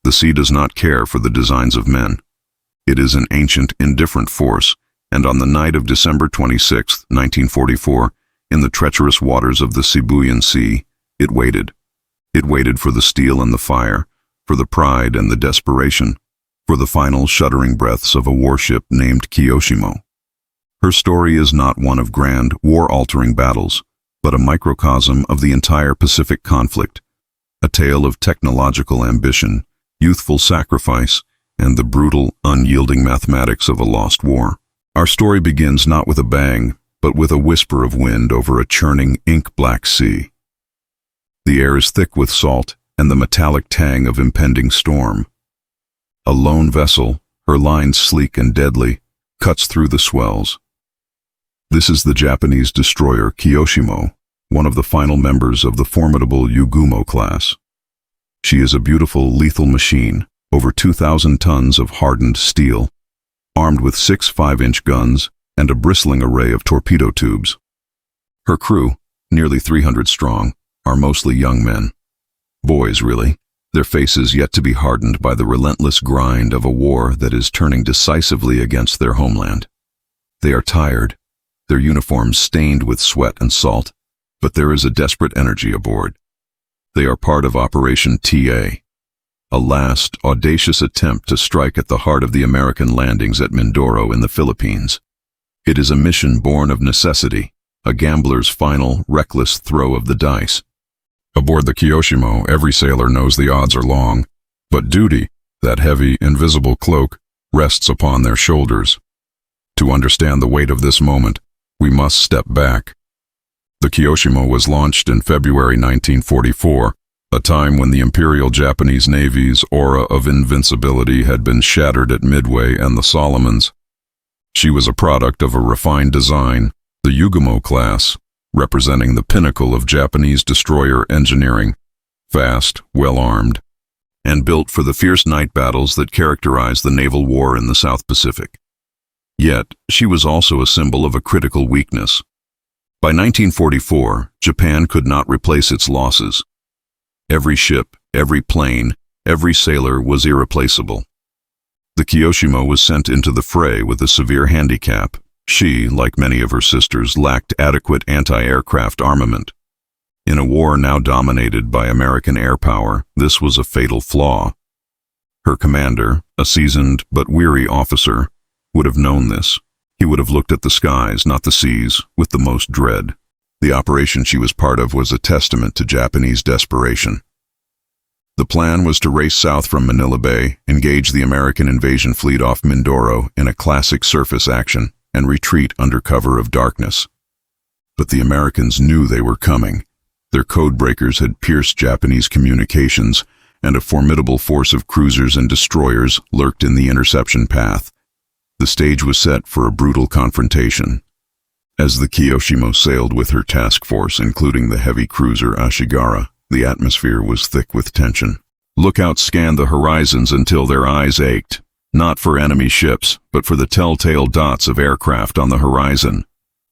The sea does not care for the designs of men. It is an ancient, indifferent force, and on the night of December 26, 1944, in the treacherous waters of the Sibuyan Sea, it waited. It waited for the steel and the fire, for the pride and the desperation, for the final shuddering breaths of a warship named Kiyoshimo. Her story is not one of grand, war-altering battles, but a microcosm of the entire Pacific conflict, a tale of technological ambition, youthful sacrifice, and the brutal, unyielding mathematics of a lost war. Our story begins not with a bang, but with a whisper of wind over a churning, ink-black sea. The air is thick with salt and the metallic tang of impending storm. A lone vessel, her lines sleek and deadly, cuts through the swells. This is the Japanese destroyer Kiyoshimo, one of the final members of the formidable Yugumo-class. She is a beautiful, lethal machine, over 2,000 tons of hardened steel, armed with 6 5-inch guns and a bristling array of torpedo tubes. Her crew, nearly 300 strong, are mostly young men. Boys, really, their faces yet to be hardened by the relentless grind of a war that is turning decisively against their homeland. They are tired, their uniforms stained with sweat and salt, but there is a desperate energy aboard. They are part of Operation TA, a last, audacious attempt to strike at the heart of the American landings at Mindoro in the Philippines. It is a mission born of necessity, a gambler's final, reckless throw of the dice. Aboard the Kiyoshimo, every sailor knows the odds are long, but duty, that heavy, invisible cloak, rests upon their shoulders. To understand the weight of this moment, we must step back. The Kiyoshimo was launched in February 1944, a time when the Imperial Japanese Navy's aura of invincibility had been shattered at Midway and the Solomons. She was a product of a refined design, the Yugumo-class, representing the pinnacle of Japanese destroyer engineering, fast, well-armed, and built for the fierce night battles that characterized the naval war in the South Pacific. Yet, she was also a symbol of a critical weakness. By 1944, Japan could not replace its losses. Every ship, every plane, every sailor was irreplaceable. The Kiyoshimo was sent into the fray with a severe handicap. She, like many of her sisters, lacked adequate anti-aircraft armament. In a war now dominated by American air power, this was a fatal flaw. Her commander, a seasoned but weary officer, would have known this. He would have looked at the skies, not the seas, with the most dread. The operation she was part of was a testament to Japanese desperation. The plan was to race south from Manila Bay, engage the American invasion fleet off Mindoro in a classic surface action, and retreat under cover of darkness. But the Americans knew they were coming. Their code breakers had pierced Japanese communications, and a formidable force of cruisers and destroyers lurked in the interception path. The stage was set for a brutal confrontation. As the Kiyoshimo sailed with her task force, including the heavy cruiser Ashigara, the atmosphere was thick with tension. Lookouts scanned the horizons until their eyes ached, not for enemy ships, but for the telltale dots of aircraft on the horizon.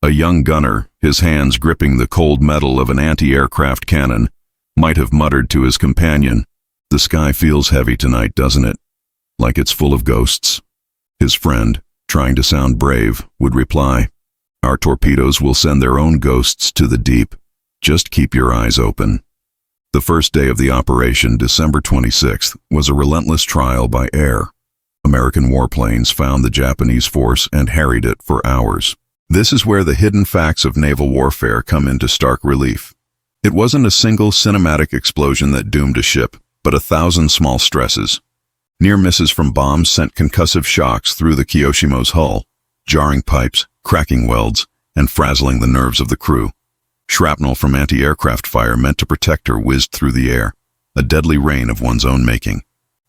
A young gunner, his hands gripping the cold metal of an anti-aircraft cannon, might have muttered to his companion, "The sky feels heavy tonight, doesn't it? Like it's full of ghosts." His friend, trying to sound brave, would reply, "Our torpedoes will send their own ghosts to the deep. Just keep your eyes open." The first day of the operation, December 26th, was a relentless trial by air. American warplanes found the Japanese force and harried it for hours. This is where the hidden facts of naval warfare come into stark relief. It wasn't a single cinematic explosion that doomed a ship, but 1,000 small stresses. Near misses from bombs sent concussive shocks through the Kiyoshimo's hull, jarring pipes, cracking welds, and frazzling the nerves of the crew. Shrapnel from anti-aircraft fire meant to protect her whizzed through the air, a deadly rain of one's own making.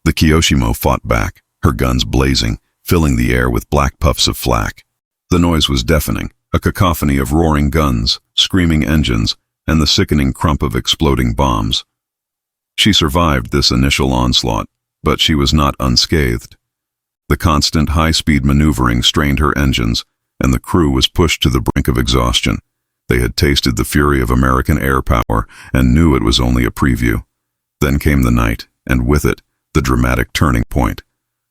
The Kiyoshimo fought back, her guns blazing, filling the air with black puffs of flak. The noise was deafening, a cacophony of roaring guns, screaming engines, and the sickening crump of exploding bombs. She survived this initial onslaught, but she was not unscathed. The constant high-speed maneuvering strained her engines, and the crew was pushed to the brink of exhaustion. They had tasted the fury of American air power and knew it was only a preview. Then came the night, and with it, the dramatic turning point.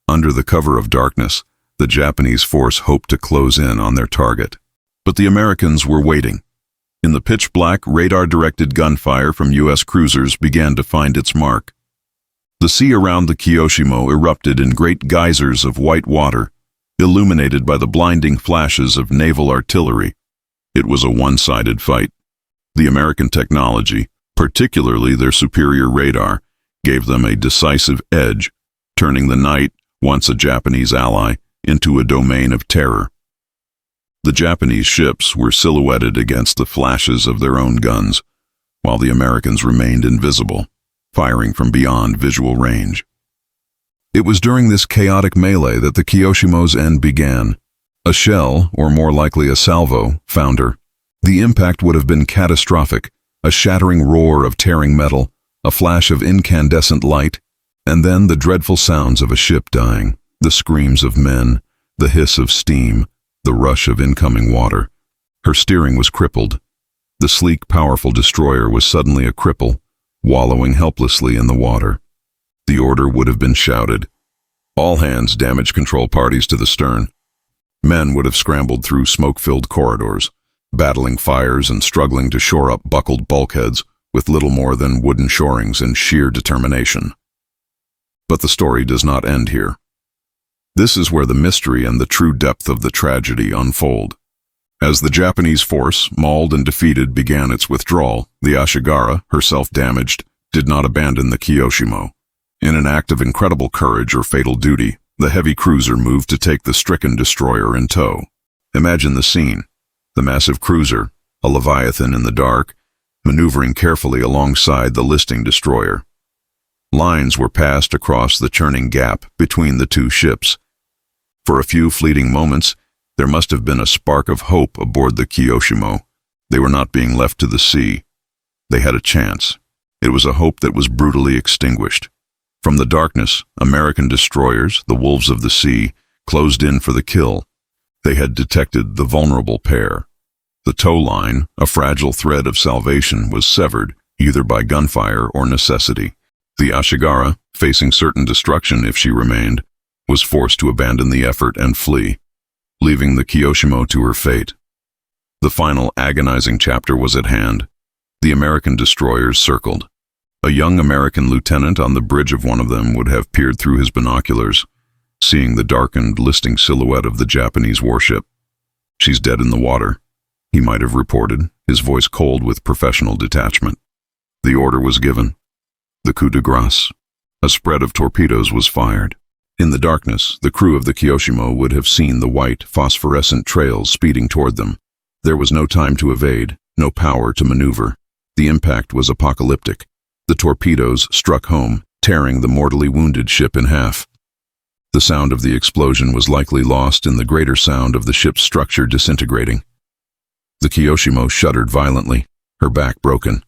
Under the cover of darkness, the Japanese force hoped to close in on their target. But the Americans were waiting. In the pitch-black, radar-directed gunfire from U.S. cruisers began to find its mark. The sea around the Kiyoshimo erupted in great geysers of white water, illuminated by the blinding flashes of naval artillery. It was a one-sided fight. The American technology, particularly their superior radar, gave them a decisive edge, turning the night, once a Japanese ally, into a domain of terror. The Japanese ships were silhouetted against the flashes of their own guns, while the Americans remained invisible, firing from beyond visual range. It was during this chaotic melee that the Kiyoshimo's end began. A shell, or more likely a salvo, found her. The impact would have been catastrophic, a shattering roar of tearing metal, a flash of incandescent light, and then the dreadful sounds of a ship dying, the screams of men, the hiss of steam, the rush of incoming water. Her steering was crippled. The sleek, powerful destroyer was suddenly a cripple, wallowing helplessly in the water. The order would have been shouted. All hands, damage control parties to the stern. Men would have scrambled through smoke-filled corridors, battling fires and struggling to shore up buckled bulkheads with little more than wooden shorings and sheer determination. But the story does not end here. This is where the mystery and the true depth of the tragedy unfold. As the Japanese force, mauled and defeated, began its withdrawal, the Ashigara, herself damaged, did not abandon the Kiyoshimo. In an act of incredible courage or fatal duty, the heavy cruiser moved to take the stricken destroyer in tow. Imagine the scene. The massive cruiser, a leviathan in the dark, maneuvering carefully alongside the listing destroyer. Lines were passed across the churning gap between the two ships. For a few fleeting moments, there must have been a spark of hope aboard the Kiyoshimo. They were not being left to the sea. They had a chance. It was a hope that was brutally extinguished. From the darkness, American destroyers, the wolves of the sea, closed in for the kill. They had detected the vulnerable pair. The tow line, a fragile thread of salvation, was severed, either by gunfire or necessity. The Ashigara, facing certain destruction if she remained, was forced to abandon the effort and flee, leaving the Kiyoshimo to her fate. The final agonizing chapter was at hand. The American destroyers circled. A young American lieutenant on the bridge of one of them would have peered through his binoculars, seeing the darkened, listing silhouette of the Japanese warship. "She's dead in the water," he might have reported, his voice cold with professional detachment. The order was given. The coup de grace. A spread of torpedoes was fired. In the darkness, the crew of the Kiyoshimo would have seen the white, phosphorescent trails speeding toward them. There was no time to evade, no power to maneuver. The impact was apocalyptic. The torpedoes struck home, tearing the mortally wounded ship in half. The sound of the explosion was likely lost in the greater sound of the ship's structure disintegrating. The Kiyoshimo shuddered violently, her back broken.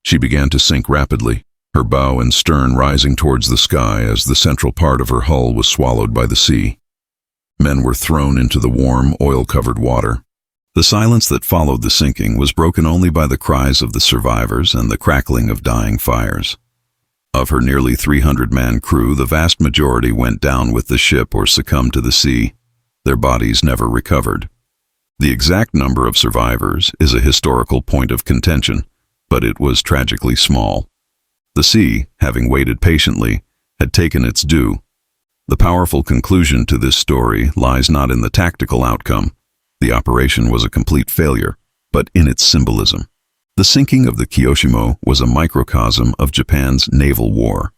She began to sink rapidly, her bow and stern rising towards the sky as the central part of her hull was swallowed by the sea. Men were thrown into the warm, oil-covered water. The silence that followed the sinking was broken only by the cries of the survivors and the crackling of dying fires. Of her nearly 300-man crew, the vast majority went down with the ship or succumbed to the sea. Their bodies never recovered. The exact number of survivors is a historical point of contention, but it was tragically small. The sea, having waited patiently, had taken its due. The powerful conclusion to this story lies not in the tactical outcome. The operation was a complete failure, but in its symbolism. The sinking of the Kiyoshimo was a microcosm of Japan's naval war.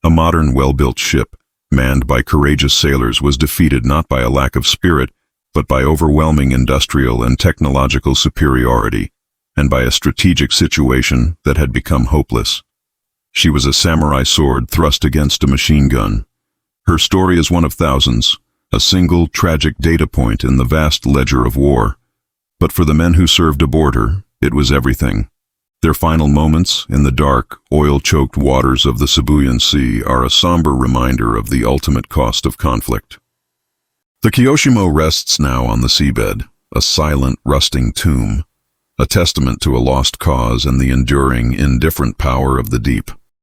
A modern, well-built ship, manned by courageous sailors, was defeated not by a lack of spirit, but by overwhelming industrial and technological superiority, and by a strategic situation that had become hopeless. She was a samurai sword thrust against a machine gun. Her story is one of thousands, a single tragic data point in the vast ledger of war. But for the men who served aboard her, it was everything. Their final moments in the dark, oil-choked waters of the Sibuyan Sea are a somber reminder of the ultimate cost of conflict. The Kiyoshimo rests now on the seabed, a silent, rusting tomb, a testament to a lost cause and the enduring, indifferent power of the deep.